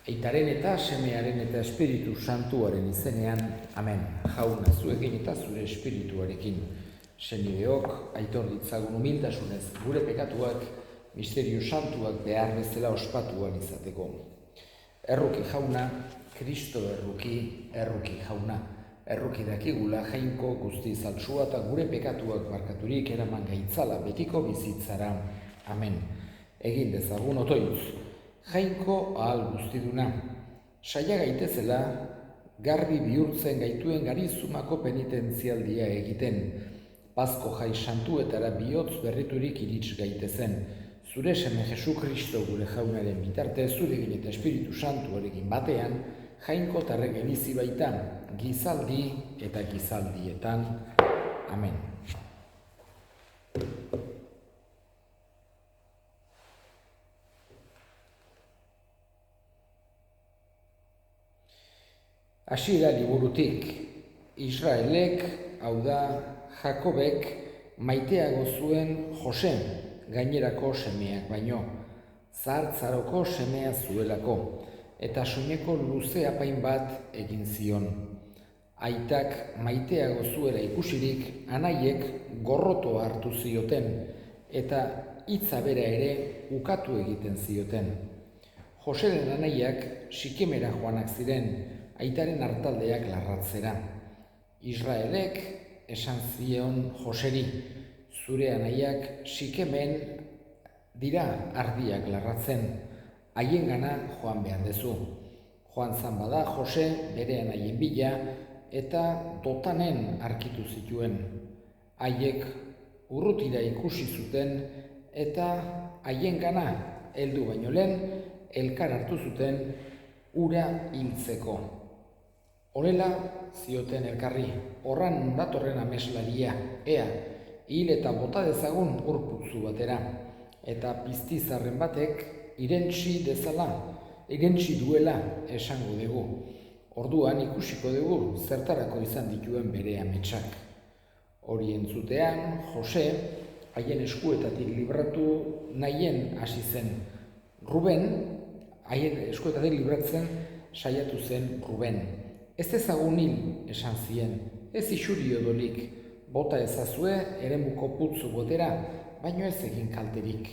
Aitaren eta Semearen eta Espiritu Santuaren izenean, amen. Jauna zuekin eta zure espirituarekin. Senideok, aitor ditzagun humiltasunez, gure pekatuak, misterio santuak behar bezala ospatuan izateko. Erruki jauna, Kristo erruki jauna. Erruki dakigula jainko guzti zaltsua eta gure pekatuak barkaturik eraman gaitzala betiko bizitzara. Amen. Egin dezagun otoitz. Jainko ahal guztiduna, saia gaitezela, garbi bihurtzen gaituen garizumako penitentzialdia egiten, Pasko jai santuetara bihotz berriturik irits gaitezen, zure seme Jesu Kristo gure jaunaren bitarte, zurekin eta Espiritu Santuarekin batean, jainko tarrek elizi baita, gizaldi eta gizaldietan. Amen. Hasiera liburutik, Israelek, hau da, Jakobek, maiteago zuen Jose, gainerako semeak baino, zahartzaroko semea zuelako, eta soineko luze apain bat egin zion. Aitak maiteago zuela ikusirik, anaiek gorrotoa hartu zioten, eta hitza bera ere ukatu egiten zioten. Joseren anaiak Sikemera joanak ziren, aitaren hartaldeak larratzera. Israelek esan zion Joseri, zure anaiak Sikemen dira ardiak larratzen, haiengana joan behar dezu. Joan zan bada Jose bere anaien bila eta Dotanen arkitu zituen. Haiek urrutira ikusi zuten eta haiengana heldu baino lehen elkar hartu zuten ura hiltzeko. Horrela zioten elkarri, horran datorren ameslaria, ea, hil eta bota dezagun urputzu batera, eta piztizarren batek irentsi duela esango dugu. Orduan ikusiko dugu zertarako izan dituen bere ametsak. Hori entzutean, Jose, haien eskuetatik libratu nahien hasi zen. Haien eskuetatik libratzen saiatu zen Ruben. Ez ezagun hil, esan zien, ez isuri odolik, bota ezazue eremuko putzu botera, baino ez egin kalterik.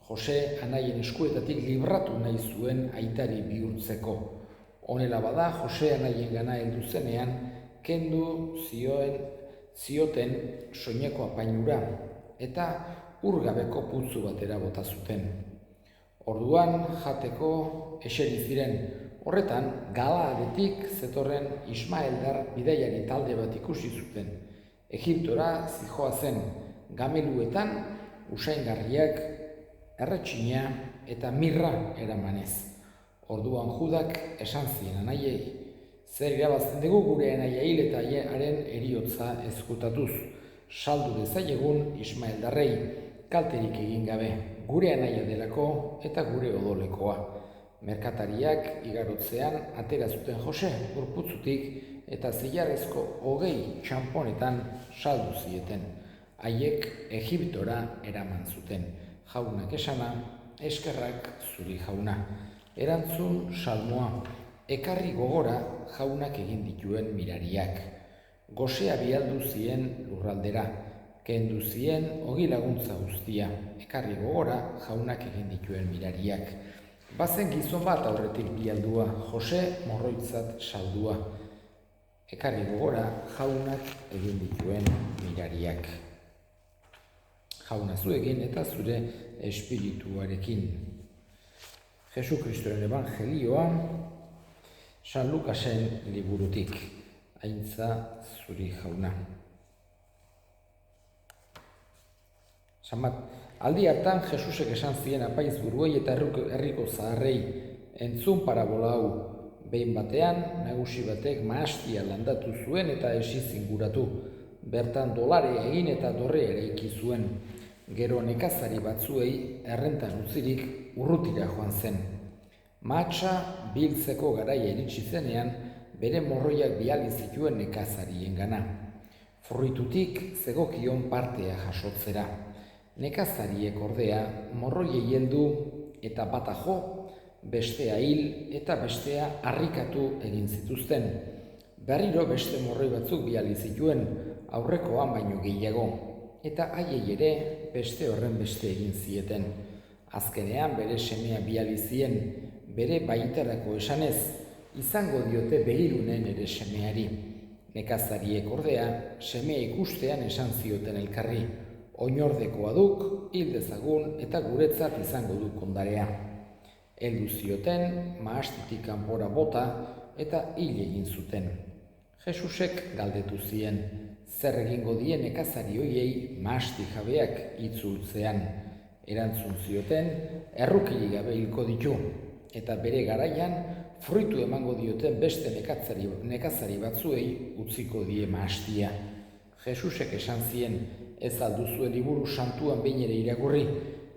Jose anaien eskuetatik libratu nahi zuen aitari bihurtzeko. Honela bada, Jose anaien gana heldu zenean, kendu zioten soineko apainura, eta urgabeko putzu batera bota zuten. Orduan jateko eseri ziren. Horretan, Galaadetik zetorren Ismaeldar bidaiari talde bat ikusi zuten. Egiptora zihoazen gameluetan usaingarriak, erretxina eta mirra eramanez. Orduan Judak esan zien anaiei, zer irabazten dugu gure anaia hil eta haren heriotza ezkutatuz. Saldu dezaiegun Ismaeldarrei, kalterik egin gabe, gure anaia delako eta gure odolekoa. Merkatariak igarotzean atera zuten Jose gorputzutik eta zilarrezko 20 txanponetan saldu zieten. Haiek Egiptora eraman zuten. Jaunak esana, eskerrak zuri jauna. Erantzun salmoa, ekarri gogora jaunak egin dituen mirariak. Gosea bialdu zien lurraldera, kendu zien 20 laguntza guztia. Ekarri gogora jaunak egin dituen mirariak. Bazen gizon bat aurretik bialdua, Jose morroitzat saldua. Ekarri gogora jaunak egin dituen mirariak. Jauna zuekin eta zure espirituarekin. Jesu Kristoren evangelioa, San Lukasen liburutik. Aintza zuri jauna. Aldi hartan Jesusek esan zien apaiz buruei eta herriko zaharrei, entzun parabola hau. Behin batean, nagusi batek mahastia landatu zuen eta esi zinguratu. Bertan dolare egin eta dorre eraiki zuen. Gero nekazari batzuei errentan utzirik urrutira joan zen. Mahatsa biltzeko garaia iritsi zenean, bere morroiak bihali zituen nekazariengana. Fruitutik zegokion partea jasotzera. Nekazariek ordea morroiei heldu eta bata jo, bestea hil eta bestea harrikatu egin zituzten. Berriro beste morroi batzuk bihali zituen, aurrekoan baino gehiago, eta haiei ere beste horren beste egin zieten. Azkenean bere semea bihali zien, bere baitarako esanez, izango diote begirunen ere semeari. Nekazariek ordea, semea ikustean esan zioten elkarri, oinordekoa duk, hil dezagun eta guretzat izango duk ondarea. Heldu zioten, mahastitik kanpora bota eta hil egin zuten. Jesusek galdetu zien, zer egingo die nekazari hoiei mahasti jabeak itzultzean. Erantzun zioten, errukirik gabe hilko ditu, eta bere garaian fruitu emango dioten beste nekazari batzuei utziko die mahastia. Jesusek esan zien, ez alduzue liburu santuan behin ere irakurri,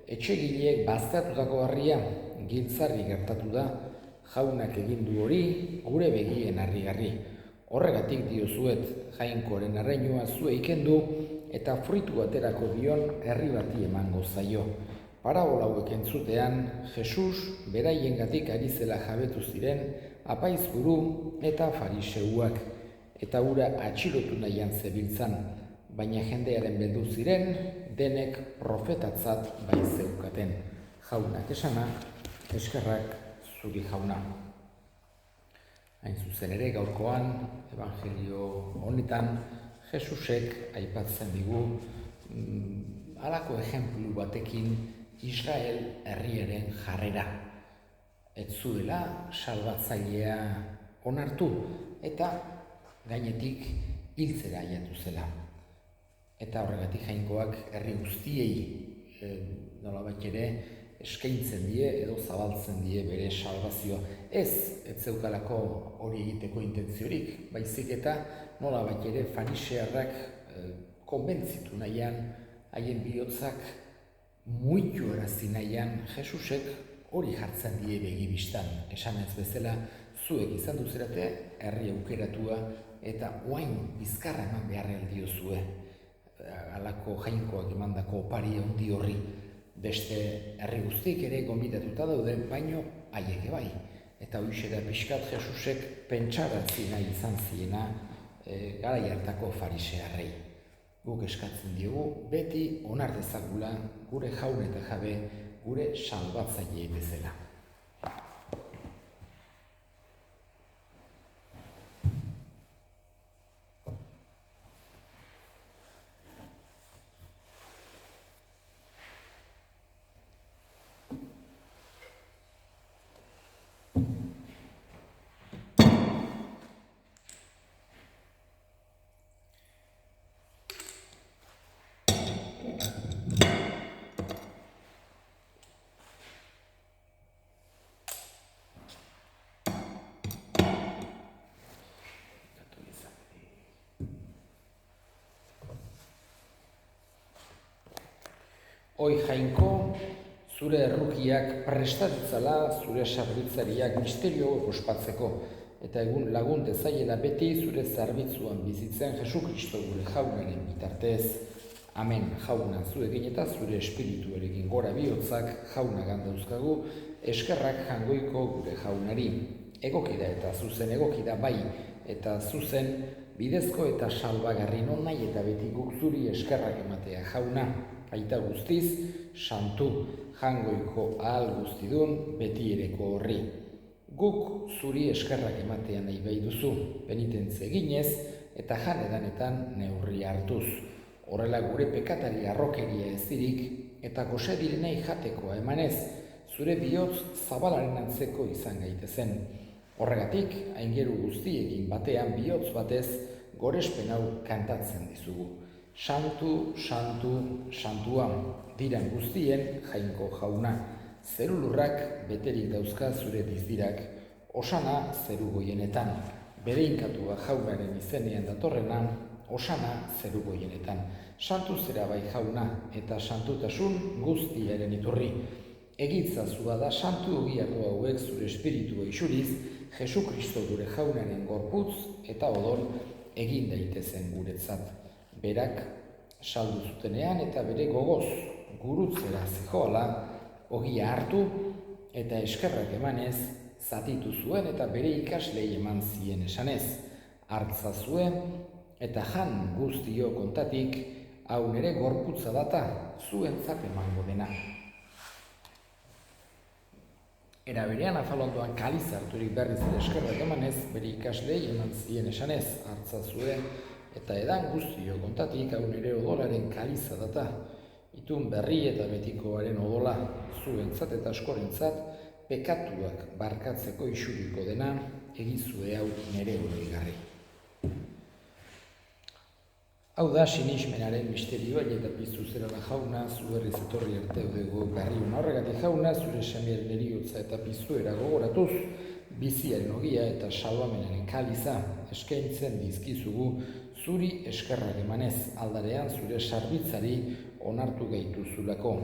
etxegileek baztertutako harria, giltzarri gertatu da, jaunak egin du hori, gure begien harrigarri. Horregatik diozuet, jainkoaren arrainua zuei kendu, eta fruitu aterako dion herri bati emango zaio. Parabola hauek entzutean, Jesus beraiengatik ari zela jabetu ziren apaizburu eta fariseuak, eta hura atxilotu nahian zebiltzan, baina jendearen beldu ziren, denek profetatzat bai zeukaten. Jaunak esana, eskerrak zuri jauna. Hain zuzen ere gaurkoan, evangelio honetan, Jesusek aipatzen digu halako ejemplu batekin Israel herriaren jarrera. Ez zuela salbatzailea onartu eta gainetik hiltzera aiatu zela. Eta horregatik jainkoak herri guztiei nolabait ere eskaintzen die edo zabaltzen die bere salbazioa. Ez zeukalako hori egiteko intentziorik, baizik eta nolabait ere farisearrak konbentzitu nahian, haien bihotzak muituarazi nahian, Jesusek hori jartzen die begibistan. Esan ez bezala, zuek izan duzerate herri aukeratua eta oain bizkarra eman beharrean diozue. Halako jainkoak emandako opari handi horri. Beste herri guztiek ere gonbidatuta daude, baino haiek bai. Eta hoixe da pixkat Jesusek pentsarazi nahi izan ziena garai hartako farisearrei. Guk eskatzen diogu beti onar dezagula gure jaun eta jabe, gure salbatzaile bezala. Hoi jainko, zure errukiak prestatutzala zure sarbitzariak misterio ospatzeko, eta egun lagun dezaiela beti zure zerbitzuan bizitzen Jesu Kristo gure jaunaren bitartez. Amen, jauna zuekin eta zure espirituarekin gora bihotzak jaunagan dauzkagu, eskerrak jangoiko gure jaunari. Egokida eta zuzen egokida bai, eta zuzen bidezko eta salbagarri non nahi eta beti guk zuri eskerrak ematea jauna. Aita guztiz, santu, jangoiko ahal guztidun beti ereko horri. Guk zuri eskerrak ematean nahi bai duzu, penitentze eginez eta jan edanetan neurri hartuz. Horrela gure pekatari arrokeria ezirik eta gose direnei jatekoa emanez, zure bihotz zabalaren antzeko izan gaitezen. Horregatik, aingeru guztiekin batean bihotz batez gorespen hau kantatzen dizugu. Santu, santu, santua, diran guztien jainko jauna. Zeru lurrak beterik dauzka zure dizdirak, osana zeru goienetan. Bere inkatua jaunaren izenean datorrena, osana zeru goienetan. Santu zera bai jauna eta santutasun guztiaren iturri. Egitzazua da santu ogiako hauek zure espiritua isuriz, Jesu Kristo gure jaunaren gorputz eta odol egin daitezen guretzat. Berak saldu zutenean eta bere gogoz gurutzera zijoala ogia hartu eta eskerrak emanez, zatitu zuen eta bere ikaslei eman zien esanez. Hartza zuen, eta jan guztio kontatik, hau nere gorputza data, zuentzat emango dena. Era berean afalondoan kaliz harturik berriz ere eskerrak emanez, bere ikaslei eman zien esanez. Hartza zuen, eta edan guztio kontatik, hau nere odolaren kaliza data, itun berri eta betikoaren odola, zuentzat eta askorentzat, pekatuak barkatzeko isuriko dena, egizue hau nere oroigarri. Hau da, sinismenaren misterioa, eta piztu zerala jauna, zu berriz etorri arte eudego berri hona. Horregatik jauna, zure semiaren eriotza eta piztuera gogoratuz, biziaren ogia eta salvamenaren kaliza eskaintzen dizkizugu, zuri eskerrak emanez, aldarean zure sarbitzari onartu gaituzulako.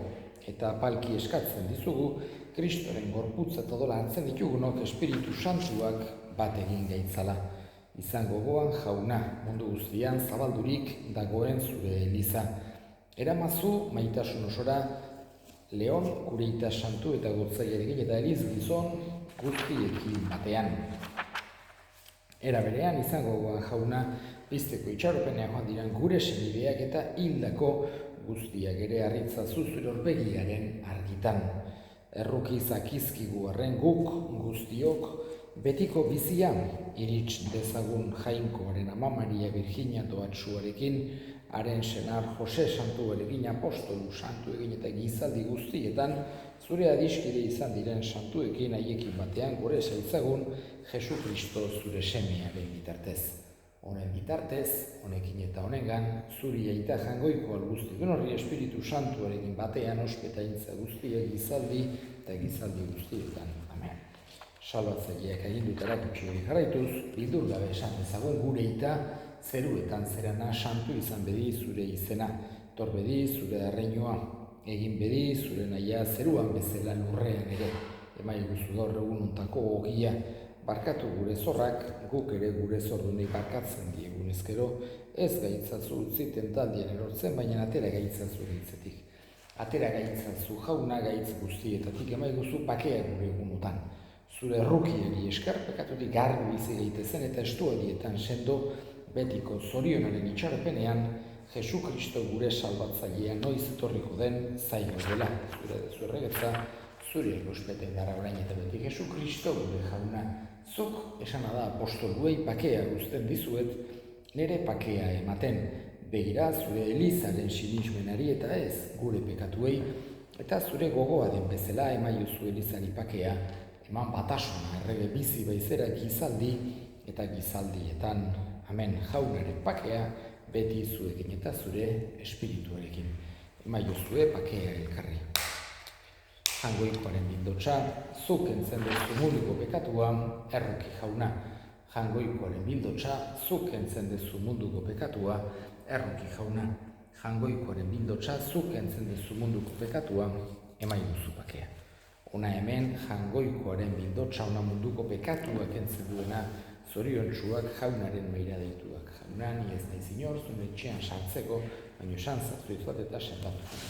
Eta palki eskatzen dizugu, Kristoren gorputza eta odola hartzen ditugunok Espiritu Santuak bat egin gaitzala. Izango gogoan jauna, mundu guztian zabaldurik dagoen zure eliza. Eramazu maitasun osora, Leon, Kureita Santu eta Gotzaiarekin eta Eliz gizon guztiekin batean. Era berean izango gogoan jauna, pizteko itxaropenean joan diran gure senideak eta hildako guztiak ere harritza zuzure orbegiaren argitan. Erruki zakizkigu arren guk guztiok betiko bizia irits dezagun Jainkoaren ama Maria Virginia doatsuarekin, haren senar Jose Santuarekin, apostolu santu egin eta gizaldi guztietan, zure adiskide izan diren santuekin haiekin batean gore zaitzagun Jesu Kristo zure semearen bitartez. Honen bitartez, honekin eta honengan, zuri aita jangoiko alguztikun horri Espiritu Santuarekin batean ospetaintza guztiek gizaldi eta gizaldi guztietan. Amen. Salbatzaileak agindutara kutxori jarraituz, bildur gabe esan dezagun gure ita, zeruetan zerana santu izan bedi zure izena, tor bedi zure arreinoa, egin bedi zure naia zeruan bezala lurrean ere, emaiguzu gaur egun untako ogia, barkatu gure zorrak, guk ere gure zordunei barkatzen diegun ezkero, ez gaitzazu utziten taldian erortzen, baina atera gaitzazu gaitzetik. Atera gaitzazu jauna gaitz guztietatik, emaiguzu pakea gure egunotan. Zure errukiari esker, pekatutik garbi bizi gaitezen eta estuadietan sendo betiko zorionaren itxaropenean, Jesu Kristo gure salbatzailea noiz etorriko den zaino dela. Zure zuerregetza, zure erlospete gara orain eta beti Jesu Kristo gure jauna. Zuk esana da apostoluei pakea guzten dizuet, nire pakea ematen. Begira zure elizaren sinismenari eta ez gure pekatuei, eta zure gogoa den bezala emaiozu elizari pakea, eman batasuna errege bizi baizera gizaldi eta gizaldietan. Amen. Jaunaren pakea beti zuekin eta zure espirituarekin. Emaiozue pakea elkarri. Jangoikoaren bildotxa, zuk entzen dezu munduko pekatua, erruki jauna. Jangoikoaren bildotxa, zuk entzen dezu munduko pekatua, erruki jauna. Jangoikoaren bildotxa, zuk entzen dezu munduko pekatua, emaiguzu pakea. Ona hemen, jangoikoaren bildotxa, ona munduko pekatuak entzen duena, zoriontsuak jaunaren meira deituak. Jauna, ni ez naiz inor, zure etxean sartzeko, baina esan zatzuet bat eta sendatuko.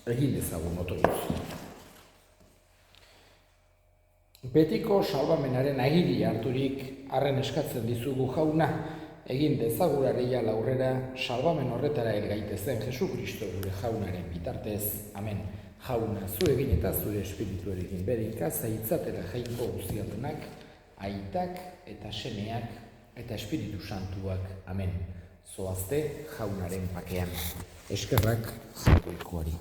Egin dezagun otoituz. Betiko salbamenaren agiri harturik arren eskatzen dizugu jauna, egin dezagurareia laurrera salbamen horretara gaitezen Jesu Kristo gure jaunaren bitartez. Amen. Jauna, zu egin eta zure espirituarekin berinka, zaitzatera jainko guztiadunak. aitak eta semeak eta Espiritu Santuak. Amen. Zoazte jaunaren pakean. Eskerrak jaungoikoari.